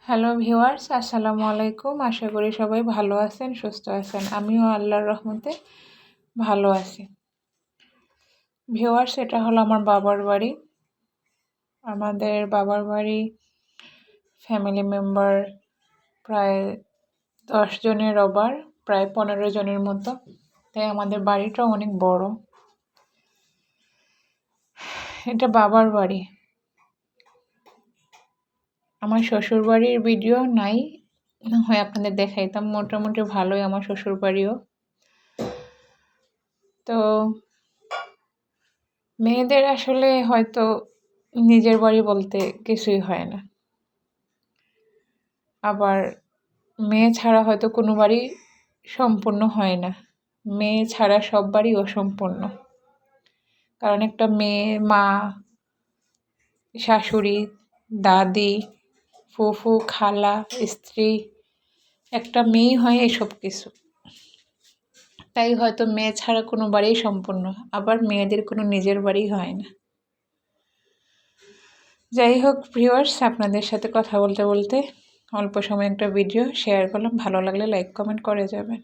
Hello viewers, আসসালামু আলাইকুম। আশা করি সবাই ভালো আছেন, সুস্থ আছেন। আমিও আল্লাহর রহমতে ভালো আছি। ভিউয়ার্স, এটা হলো আমার বাবার বাড়ি। আমাদের বাবার বাড়ি ফ্যামিলি মেম্বার প্রায় 10 জনের ওভার, প্রায় 15 জনের মতো। তাই আমাদের বাড়িটা অনেক বড়। এটা বাবার বাড়ি। আমার শ্বশুর বাড়ির ভিডিও নাই, না হয় আপনাদের দেখাইতাম। মোটামুটি ভালোই আমার শ্বশুর বাড়িও। তো মেয়েদের আসলে হয়তো নিজের বাড়ি বলতে কিছুই হয় না। আবার মেয়ে ছাড়া হয়তো কোনো বাড়ি সম্পূর্ণ হয় না। মেয়ে ছাড়া সব বাড়ি অসম্পূর্ণ। কারণ একটা মেয়ে, মা, শাশুড়ি, দাদি, ফুফু, খালা, স্ত্রী, একটা মেয়েই হয় এসব কিছু। তাই হয়তো মেয়ে ছাড়া কোনো বাড়িই সম্পূর্ণ। আবার মেয়েদের কোনো নিজের বাড়ি হয় না। যাই হোক ভিউয়ার্স, আপনাদের সাথে কথা বলতে বলতে অল্প সময় একটা ভিডিও শেয়ার করলাম। ভালো লাগলে লাইক কমেন্ট করে যাবেন।